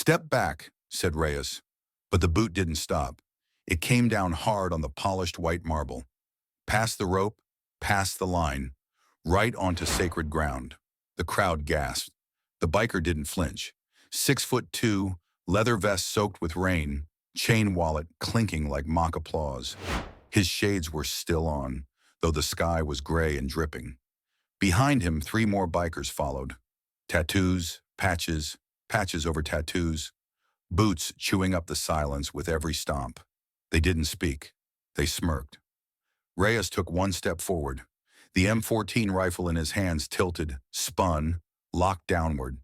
"Step back," said Reyes. But the boot didn't stop. It came down hard on the polished white marble. Past the rope, past the line, right onto sacred ground. The crowd gasped. The biker didn't flinch. 6'2", leather vest soaked with rain, chain wallet clinking like mock applause. His shades were still on, though the sky was gray and dripping. Behind him, 3 more bikers followed. Tattoos, patches, patches over tattoos, boots chewing up the silence with every stomp. They didn't speak. They smirked. Reyes took 1 step forward. The M14 rifle in his hands tilted, spun, locked downward.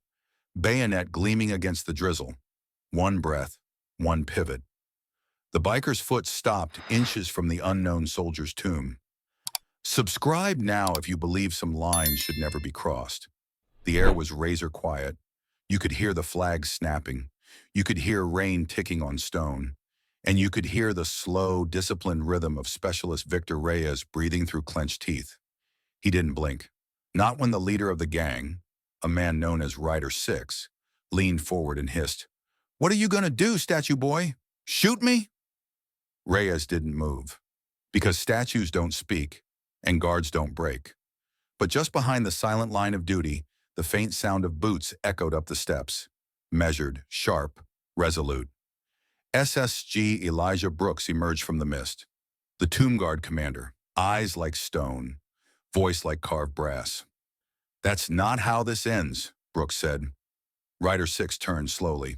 Bayonet gleaming against the drizzle. 1 breath, 1 pivot. The biker's foot stopped inches from the unknown soldier's tomb. Subscribe now if you believe some lines should never be crossed. The air was razor quiet. You could hear the flags snapping. You could hear rain ticking on stone. And you could hear the slow, disciplined rhythm of Specialist Victor Reyes breathing through clenched teeth. He didn't blink. Not when the leader of the gang, a man known as Rider 6, leaned forward and hissed, "What are you gonna do, statue boy? Shoot me?" Reyes didn't move, because statues don't speak and guards don't break. But just behind the silent line of duty, the faint sound of boots echoed up the steps, measured, sharp, resolute. SSG Elijah Brooks emerged from the mist. The tomb guard commander, eyes like stone, voice like carved brass. "That's not how this ends," Brooks said. Rider 6 turned slowly.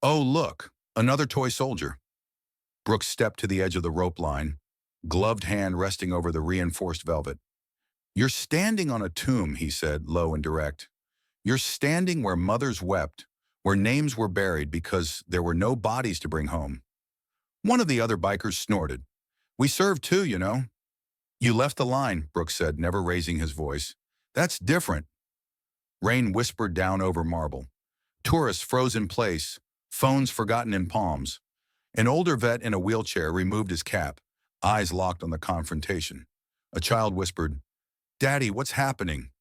"Oh, look, another toy soldier." Brooks stepped to the edge of the rope line, gloved hand resting over the reinforced velvet. "You're standing on a tomb," he said, low and direct. "You're standing where mothers wept, where names were buried because there were no bodies to bring home." One of the other bikers snorted. "We served too, you know." "You left the line," Brooks said, never raising his voice. "That's different." Rain whispered down over marble. Tourists froze in place, phones forgotten in palms. An older vet in a wheelchair removed his cap, eyes locked on the confrontation. A child whispered, "Daddy, what's happening?"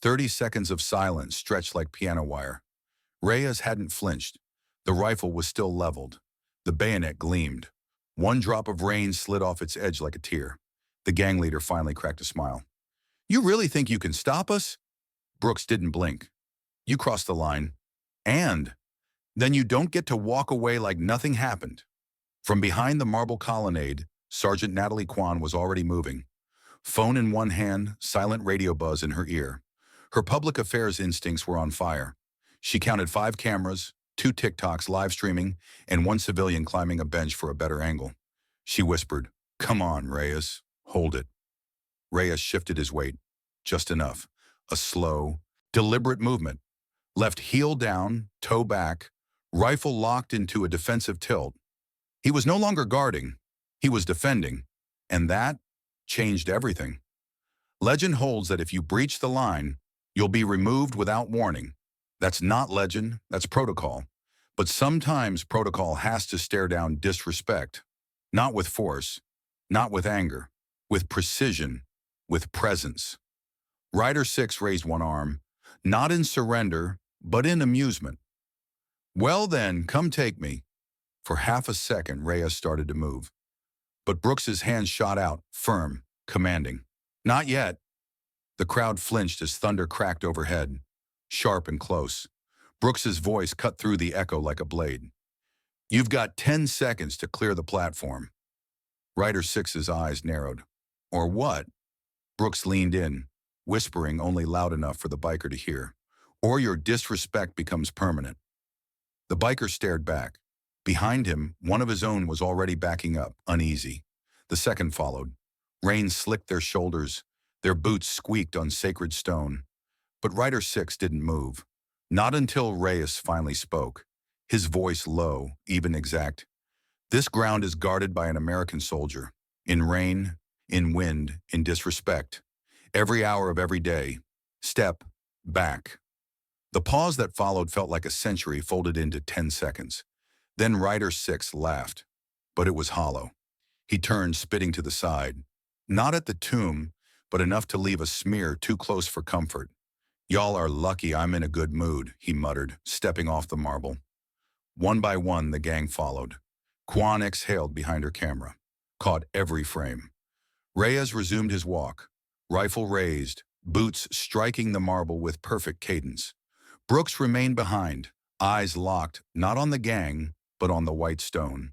30 seconds of silence stretched like piano wire. Reyes hadn't flinched. The rifle was still leveled. The bayonet gleamed. 1 drop of rain slid off its edge like a tear. The gang leader finally cracked a smile. "You really think you can stop us?" Brooks didn't blink. "You crossed the line. And then you don't get to walk away like nothing happened." From behind the marble colonnade, Sergeant Natalie Kwan was already moving. Phone in one hand, silent radio buzz in her ear. Her public affairs instincts were on fire. She counted 5 cameras, 2 TikToks live streaming, and 1 civilian climbing a bench for a better angle. She whispered, "Come on, Reyes, hold it." Reyes shifted his weight, just enough. A slow, deliberate movement. Left heel down, toe back, rifle locked into a defensive tilt. He was no longer guarding, he was defending, and that changed everything. Legend holds that if you breach the line, you'll be removed without warning. That's not legend, that's protocol. But sometimes protocol has to stare down disrespect. Not with force, not with anger, with precision, with presence. Rider 6 raised 1 arm, not in surrender, but in amusement. "Well then, come take me." For half a second, Reyes started to move. But Brooks's hand shot out, firm, commanding. "Not yet." The crowd flinched as thunder cracked overhead, sharp and close. Brooks's voice cut through the echo like a blade. "You've got 10 seconds to clear the platform." Rider 6's eyes narrowed. "Or what?" Brooks leaned in, whispering only loud enough for the biker to hear. "Or your disrespect becomes permanent." The biker stared back. Behind him, one of his own was already backing up, uneasy. The second followed. Rain slicked their shoulders. Their boots squeaked on sacred stone. But Rider 6 didn't move. Not until Reyes finally spoke. His voice low, even exact. "This ground is guarded by an American soldier. In rain, in wind, in disrespect. Every hour of every day. Step back." The pause that followed felt like a century folded into 10 seconds. Then Rider 6 laughed, but it was hollow. He turned, spitting to the side. Not at the tomb, but enough to leave a smear too close for comfort. "Y'all are lucky I'm in a good mood," he muttered, stepping off the marble. One by one, the gang followed. Quan exhaled behind her camera, caught every frame. Reyes resumed his walk, rifle raised, boots striking the marble with perfect cadence. Brooks remained behind, eyes locked not on the gang, but on the white stone.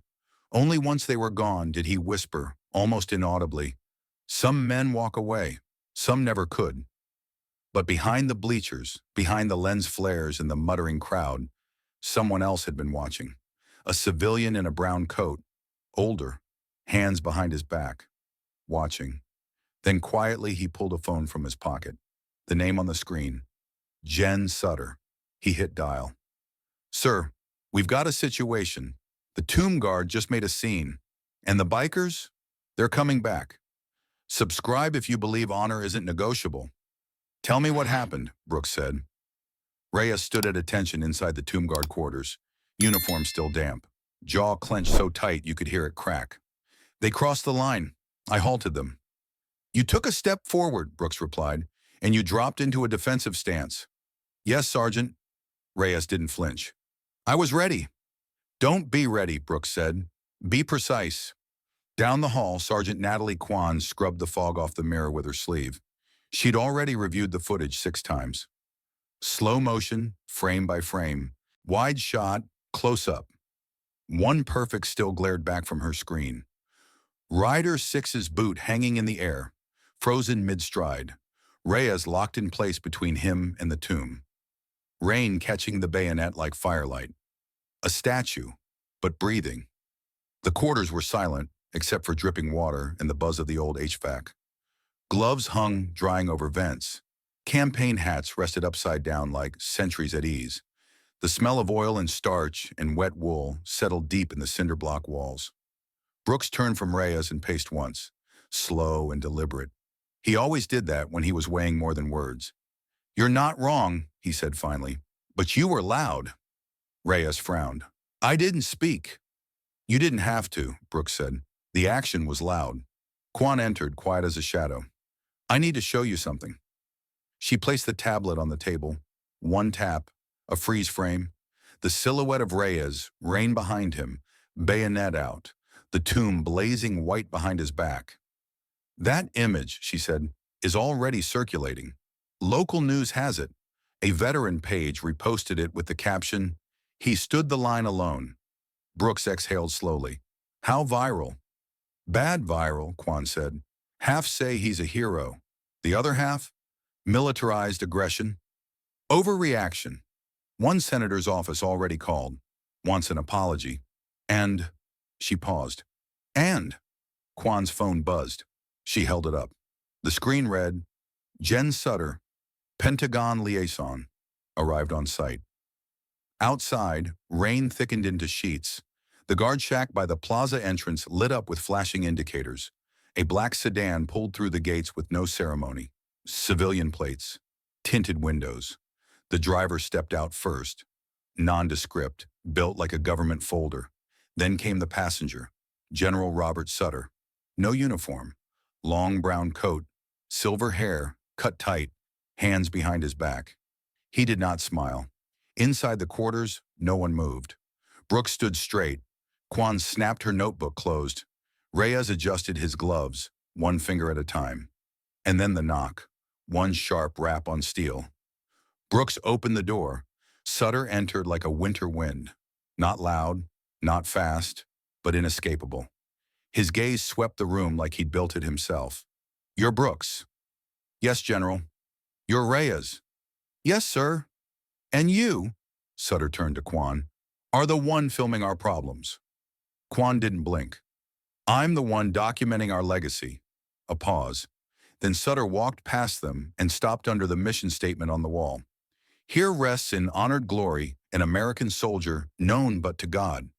Only once they were gone did he whisper, almost inaudibly, "Some men walk away, some never could." But behind the bleachers, behind the lens flares and the muttering crowd, someone else had been watching. A civilian in a brown coat, older, hands behind his back, watching. Then quietly he pulled a phone from his pocket. The name on the screen, Jen Sutter. He hit dial. "Sir, we've got a situation. The tomb guard just made a scene. And the bikers? They're coming back. Subscribe if you believe honor isn't negotiable." "Tell me what happened," Brooks said. Reyes stood at attention inside the tomb guard quarters, uniform still damp, jaw clenched so tight you could hear it crack. "They crossed the line. I halted them." "You took a step forward," Brooks replied, "and you dropped into a defensive stance." "Yes, Sergeant." Reyes didn't flinch. "I was ready." "Don't be ready," Brooks said. "Be precise." Down the hall, Sergeant Natalie Kwan scrubbed the fog off the mirror with her sleeve. She'd already reviewed the footage 6 times. Slow motion, frame by frame, wide shot, close up. One perfect still glared back from her screen. Rider Six's boot hanging in the air, frozen mid-stride. Reyes locked in place between him and the tomb. Rain catching the bayonet like firelight. A statue, but breathing. The quarters were silent, except for dripping water and the buzz of the old HVAC. Gloves hung, drying over vents. Campaign hats rested upside down like sentries at ease. The smell of oil and starch and wet wool settled deep in the cinder block walls. Brooks turned from Reyes and paced once, slow and deliberate. He always did that when he was weighing more than words. "You're not wrong," he said finally, "but you were loud." Reyes frowned. "I didn't speak." "You didn't have to," Brooks said. "The action was loud." Quan entered, quiet as a shadow. "I need to show you something." She placed the tablet on the table. One tap, a freeze frame. The silhouette of Reyes, rain behind him, bayonet out, the tomb blazing white behind his back. "That image," she said, "is already circulating. Local news has it. A veteran page reposted it with the caption, 'He stood the line alone.'" Brooks exhaled slowly. "How viral?" "Bad viral," Quan said. "Half say he's a hero. The other half? Militarized aggression. Overreaction. One senator's office already called. Wants an apology. And..." She paused. "And..." Quan's phone buzzed. She held it up. The screen read, "Jen Sutter, Pentagon liaison, arrived on site." Outside, rain thickened into sheets. The guard shack by the plaza entrance lit up with flashing indicators. A black sedan pulled through the gates with no ceremony. Civilian plates, tinted windows. The driver stepped out first, nondescript, built like a government folder. Then came the passenger, General Robert Sutter. No uniform, long brown coat, silver hair, cut tight, hands behind his back. He did not smile. Inside the quarters, no one moved. Brooks stood straight. Quan snapped her notebook closed. Reyes adjusted his gloves, one finger at a time. And then the knock, one sharp rap on steel. Brooks opened the door. Sutter entered like a winter wind. Not loud, not fast, but inescapable. His gaze swept the room like he'd built it himself. "You're Brooks." "Yes, General." "You're Reyes." "Yes, sir." "And you," Sutter turned to Quan, "are the one filming our problems." Quan didn't blink. "I'm the one documenting our legacy." A pause. Then Sutter walked past them and stopped under the mission statement on the wall. "Here rests in honored glory an American soldier known but to God."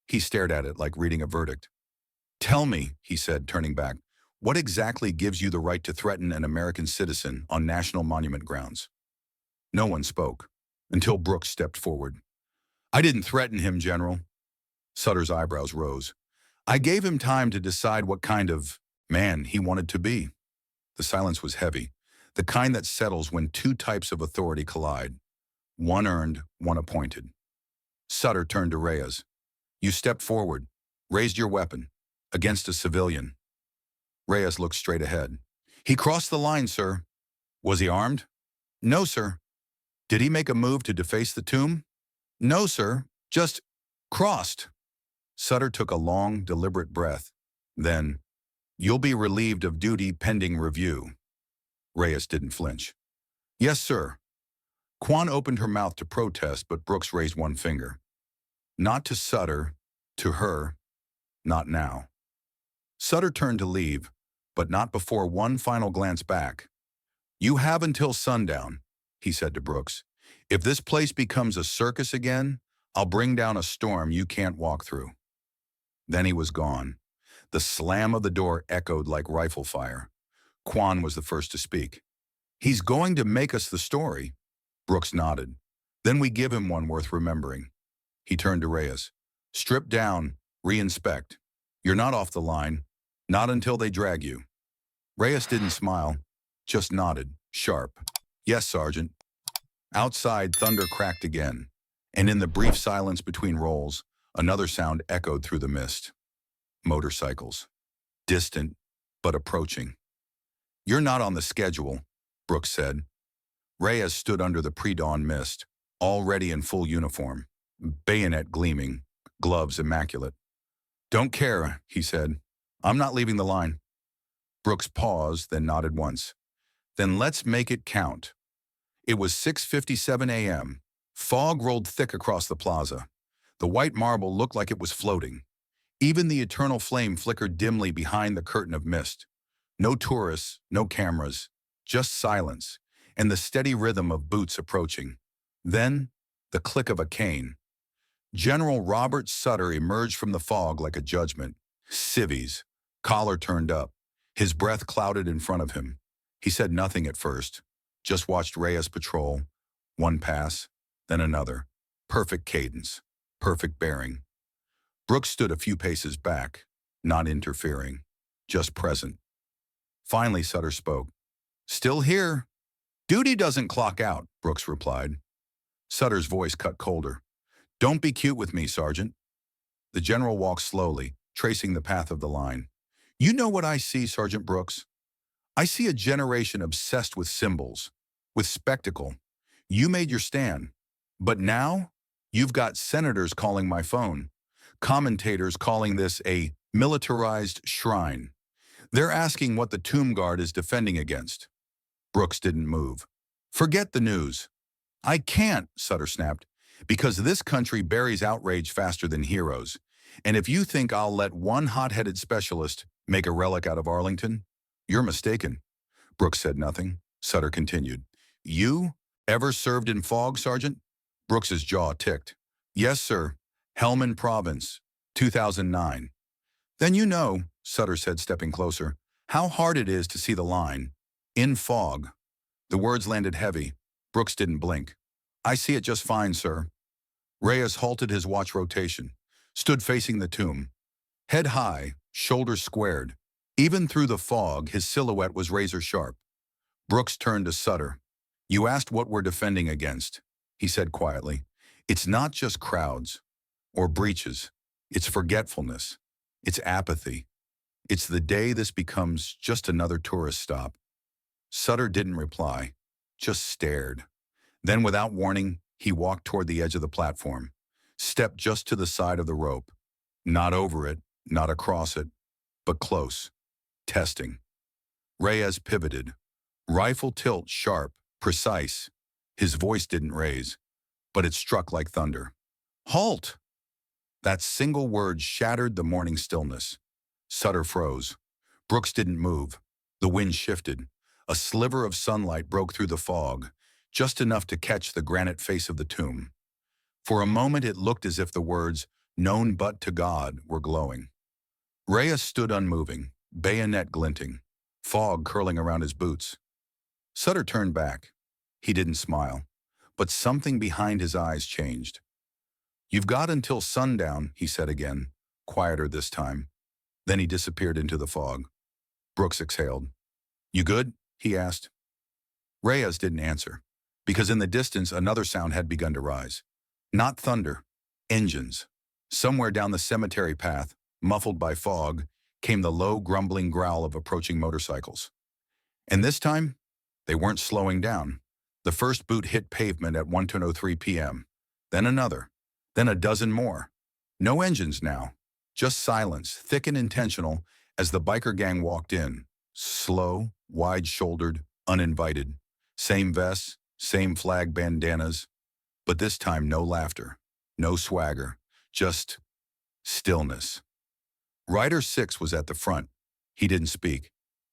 He stared at it like reading a verdict. "Tell me," he said, turning back, "what exactly gives you the right to threaten an American citizen on national monument grounds?" No one spoke, until Brooks stepped forward. "I didn't threaten him, General." Sutter's eyebrows rose. "I gave him time to decide what kind of man he wanted to be." The silence was heavy, the kind that settles when two types of authority collide. One earned, one appointed. Sutter turned to Reyes. You stepped forward, raised your weapon, against a civilian. Reyes looked straight ahead. He crossed the line, sir. Was he armed? No, sir. Did he make a move to deface the tomb? No, sir. Just crossed. Sutter took a long, deliberate breath. Then, you'll be relieved of duty pending review. Reyes didn't flinch. Yes, sir. Quan opened her mouth to protest, but Brooks raised one finger. Not to Sutter, to her, not now. Sutter turned to leave, but not before one final glance back. You have until sundown, he said to Brooks. If this place becomes a circus again, I'll bring down a storm you can't walk through. Then he was gone. The slam of the door echoed like rifle fire. Quan was the first to speak. He's going to make us the story. Brooks nodded. Then we give him one worth remembering. He turned to Reyes. Strip down, re-inspect. You're not off the line. Not until they drag you. Reyes didn't smile, just nodded, sharp. Yes, Sergeant. Outside, thunder cracked again, and in the brief silence between rolls, another sound echoed through the mist. Motorcycles. Distant, but approaching. You're not on the schedule, Brooks said. Reyes stood under the pre-dawn mist, already in full uniform, bayonet gleaming, gloves immaculate. Don't care, he said. I'm not leaving the line. Brooks paused, then nodded once. Then let's make it count. It was 6:57 a.m. Fog rolled thick across the plaza. The white marble looked like it was floating. Even the eternal flame flickered dimly behind the curtain of mist. No tourists, no cameras, just silence, and the steady rhythm of boots approaching. Then, the click of a cane. General Robert Sutter emerged from the fog like a judgment. Civvies, collar turned up, his breath clouded in front of him. He said nothing at first, just watched Reyes patrol, one pass, then another. Perfect cadence, perfect bearing. Brooks stood a few paces back, not interfering, just present. Finally, Sutter spoke. Still here. Duty doesn't clock out, Brooks replied. Sutter's voice cut colder. Don't be cute with me, Sergeant. The general walked slowly, tracing the path of the line. You know what I see, Sergeant Brooks? I see a generation obsessed with symbols, with spectacle. You made your stand. But now, you've got senators calling my phone, commentators calling this a militarized shrine. They're asking what the tomb guard is defending against. Brooks didn't move. Forget the news. I can't, Sutter snapped, because this country buries outrage faster than heroes. And if you think I'll let one hot-headed specialist make a relic out of Arlington, you're mistaken. Brooks said nothing. Sutter continued. You ever served in fog, Sergeant? Brooks's jaw ticked. Yes, sir. Helmand Province, 2009. Then you know, Sutter said, stepping closer, how hard it is to see the line. In fog. The words landed heavy. Brooks didn't blink. I see it just fine, sir. Reyes halted his watch rotation, stood facing the tomb. Head high, shoulders squared. Even through the fog, his silhouette was razor sharp. Brooks turned to Sutter. You asked what we're defending against, he said quietly. It's not just crowds or breaches. It's forgetfulness. It's apathy. It's the day this becomes just another tourist stop. Sutter didn't reply, just stared. Then, without warning, he walked toward the edge of the platform, stepped just to the side of the rope. Not over it, not across it, but close. Testing. Reyes pivoted. Rifle tilt sharp, precise. His voice didn't raise, but it struck like thunder. Halt! That single word shattered the morning stillness. Sutter froze. Brooks didn't move. The wind shifted. A sliver of sunlight broke through the fog, just enough to catch the granite face of the tomb. For a moment it looked as if the words, known but to God, were glowing. Reyes stood unmoving, bayonet glinting, fog curling around his boots. Sutter turned back. He didn't smile, but something behind his eyes changed. You've got until sundown, he said again, quieter this time. Then he disappeared into the fog. Brooks exhaled. You good? He asked. Reyes didn't answer, because in the distance another sound had begun to rise. Not thunder, Engines. Somewhere down the cemetery path, muffled by fog, came the low, grumbling growl of approaching motorcycles. And this time, they weren't slowing down. The first boot hit pavement at 1:03 p.m., then another, then a dozen more. No engines now, just silence, thick and intentional, as the biker gang walked in. Slow, wide-shouldered, uninvited. Same vests, same flag bandanas, but this time no laughter, no swagger, just stillness. Rider 6 was at the front. He didn't speak,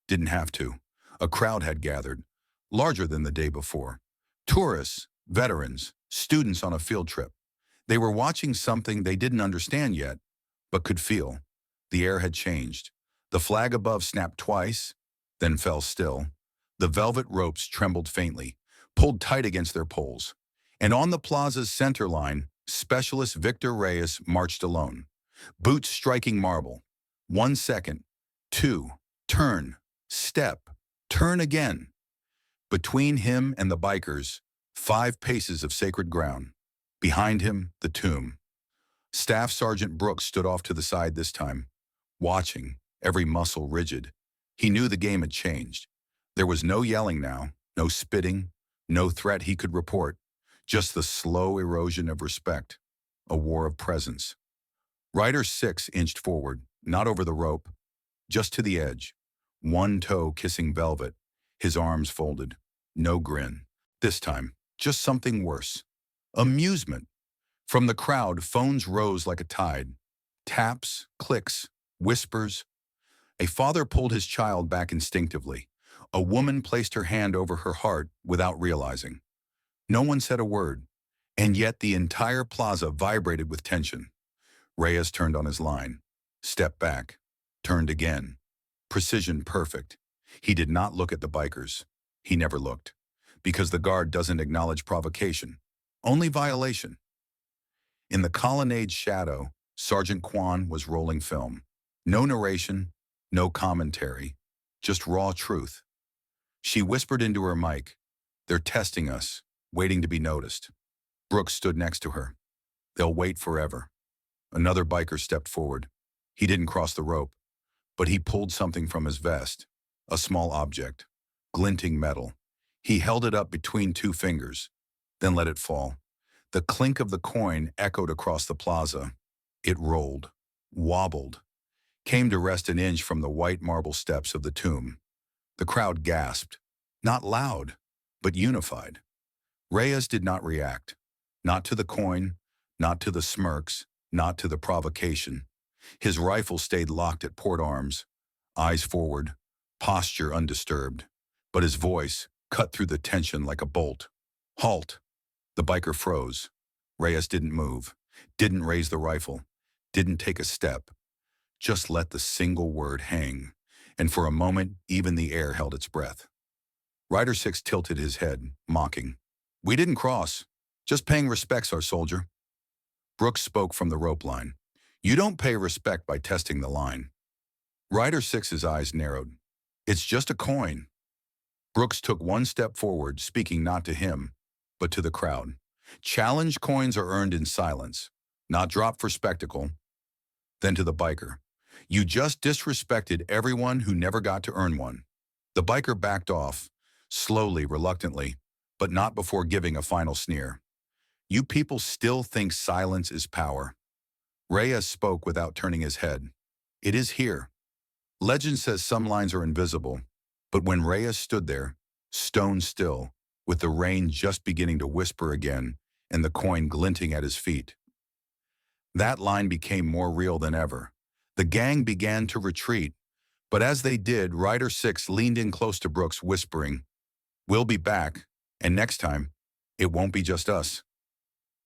didn't have to. A crowd had gathered, larger than the day before. Tourists, veterans, students on a field trip. They were watching something they didn't understand yet, but could feel. The air had changed. The flag above snapped twice, then fell still. The velvet ropes trembled faintly, pulled tight against their poles. And on the plaza's center line, Specialist Victor Reyes marched alone. Boots striking marble. 1 second. 2. Turn. Step. Turn again. Between him and the bikers, 5 paces of sacred ground. Behind him, the tomb. Staff Sergeant Brooks stood off to the side this time, watching, every muscle rigid. He knew the game had changed. There was no yelling now, no spitting, no threat he could report, just the slow erosion of respect, a war of presence. Rider 6 inched forward, not over the rope, just to the edge, one toe kissing velvet, his arms folded. No grin. This time, just something worse. Amusement. From the crowd, phones rose like a tide. Taps, clicks, whispers. A father pulled his child back instinctively. A woman placed her hand over her heart without realizing. No one said a word, and yet the entire plaza vibrated with tension. Reyes turned on his line, stepped back, turned again. Precision perfect. He did not look at the bikers. He never looked, because the guard doesn't acknowledge provocation, only violation. In the colonnade's shadow, Sergeant Kwan was rolling film. No narration, no commentary, just raw truth. She whispered into her mic, "They're testing us, waiting to be noticed." Brooks stood next to her. "They'll wait forever." Another biker stepped forward. He didn't cross the rope, but he pulled something from his vest, a small object, glinting metal. He held it up between 2 fingers, then let it fall. The clink of the coin echoed across the plaza. It rolled, wobbled, came to rest an inch from the white marble steps of the tomb. The crowd gasped, not loud, but unified. Reyes did not react, not to the coin, not to the smirks, not to the provocation. His rifle stayed locked at port arms, eyes forward, posture undisturbed, but his voice cut through the tension like a bolt. "Halt!" The biker froze. Reyes didn't move, didn't raise the rifle, didn't take a step, just let the single word hang, and for a moment even the air held its breath. Rider 6 tilted his head, mocking. "We didn't cross, just paying respects, our soldier." Brooks spoke from the rope line. "You don't pay respect by testing the line." Rider 6's eyes narrowed. "It's just a coin." Brooks took 1 step forward, speaking not to him, but to the crowd. "Challenge coins are earned in silence, not dropped for spectacle." Then to the biker. "You just disrespected everyone who never got to earn one." The biker backed off, slowly, reluctantly, but not before giving a final sneer. "You people still think silence is power." Reyes spoke without turning his head. "It is here. Legend says some lines are invisible, but when Reyes stood there, stone still, with the rain just beginning to whisper again and the coin glinting at his feet, that line became more real than ever. The gang began to retreat, but as they did, Rider 6 leaned in close to Brooks, whispering, "We'll be back, and next time, it won't be just us."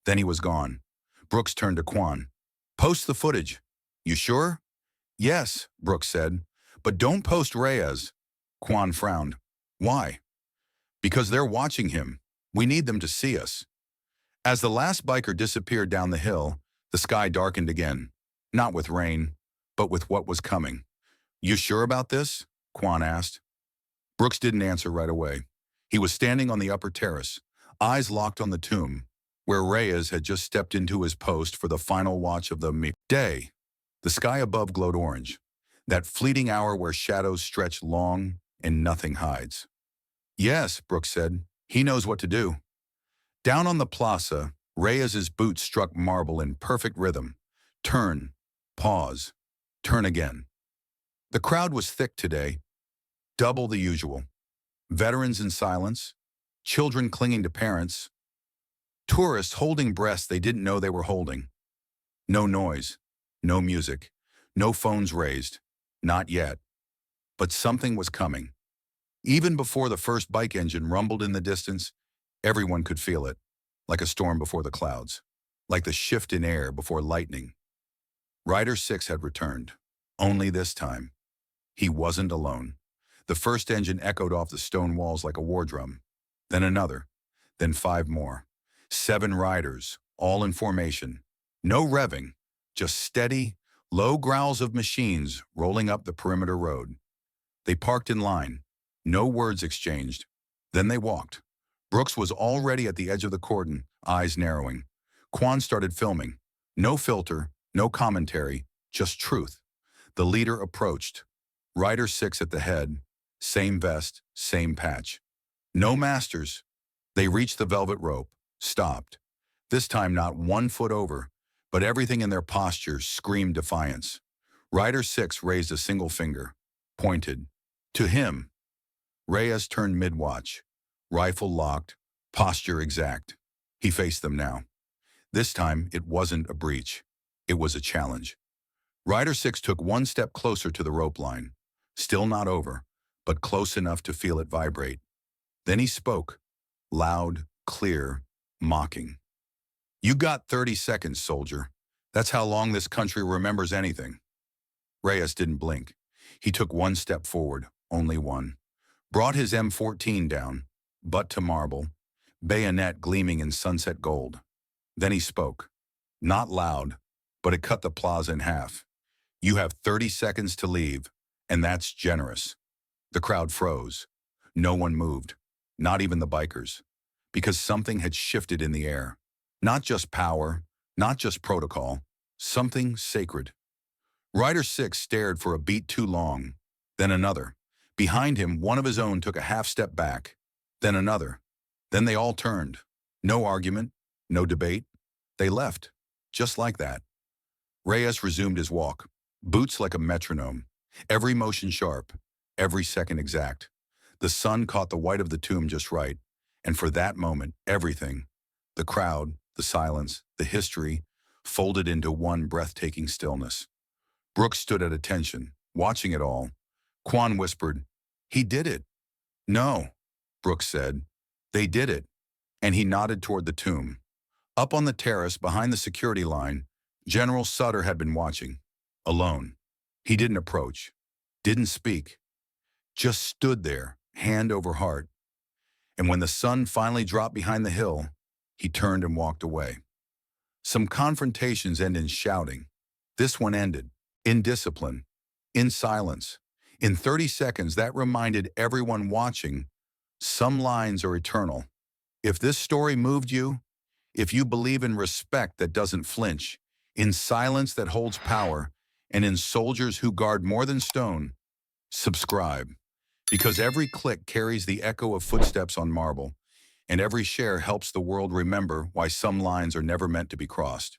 Then he was gone. Brooks turned to Kwan. "Post the footage." "You sure?" "Yes," Brooks said, "but don't post Reyes." Kwan frowned. "Why?" "Because they're watching him. We need them to see us." As the last biker disappeared down the hill, the sky darkened again, not with rain, but with what was coming. "You sure about this?" Kwan asked. Brooks didn't answer right away. He was standing on the upper terrace, eyes locked on the tomb, where Reyes had just stepped into his post for the final watch of the day. The sky above glowed orange, that fleeting hour where shadows stretch long and nothing hides. Yes, Brooks said. He knows what to do. Down on the plaza, Reyes's boots struck marble in perfect rhythm. Turn, pause, turn again. The crowd was thick today, double the usual. Veterans in silence, children clinging to parents, tourists holding breaths they didn't know they were holding. No noise, no music, no phones raised. Not yet. But something was coming. Even before the first bike engine rumbled in the distance, everyone could feel it, like a storm before the clouds, like the shift in air before lightning. Rider 6 had returned. Only this time, he wasn't alone. The first engine echoed off the stone walls like a war drum. Then another. Then 5 more. 7 riders, all in formation. No revving, just steady, low growls of machines rolling up the perimeter road. They parked in line. No words exchanged. Then they walked. Brooks was already at the edge of the cordon, eyes narrowing. Quan started filming. No filter, no commentary, just truth. The leader approached. Rider 6 at the head. Same vest, same patch. No masters. They reached the velvet rope, stopped. This time not 1 foot over, but everything in their posture screamed defiance. Rider 6 raised a single finger, pointed. To him. Reyes turned mid-watch. Rifle locked, posture exact. He faced them now. This time, it wasn't a breach. It was a challenge. Rider 6 took 1 step closer to the rope line. Still not over, but close enough to feel it vibrate. Then he spoke, loud, clear, mocking. You got 30 seconds, soldier. That's how long this country remembers anything. Reyes didn't blink. He took 1 step forward, only 1. Brought his M14 down, butt to marble, bayonet gleaming in sunset gold. Then he spoke. Not loud, but it cut the plaza in half. You have 30 seconds to leave, and that's generous. The crowd froze. No one moved, not even the bikers, because something had shifted in the air. Not just power, not just protocol, something sacred. Rider 6 stared for a beat too long, then another. Behind him, one of his own took a half step back, then another. Then they all turned. No argument, no debate. They left, just like that. Reyes resumed his walk, boots like a metronome, every motion sharp, every second exact. The sun caught the white of the tomb just right, and for that moment, everything, the crowd, the silence, the history, folded into one breathtaking stillness. Brooks stood at attention, watching it all. Quan whispered, "He did it." "No," Brooks said. "They did it." And he nodded toward the tomb. Up on the terrace behind the security line, General Sutter had been watching, alone. He didn't approach, didn't speak, just stood there, hand over heart. And when the sun finally dropped behind the hill, he turned and walked away. Some confrontations end in shouting. This one ended, in discipline, in silence. In 30 seconds, that reminded everyone watching, some lines are eternal. If this story moved you, if you believe in respect that doesn't flinch, in silence that holds power, and in soldiers who guard more than stone, subscribe. Because every click carries the echo of footsteps on marble, and every share helps the world remember why some lines are never meant to be crossed.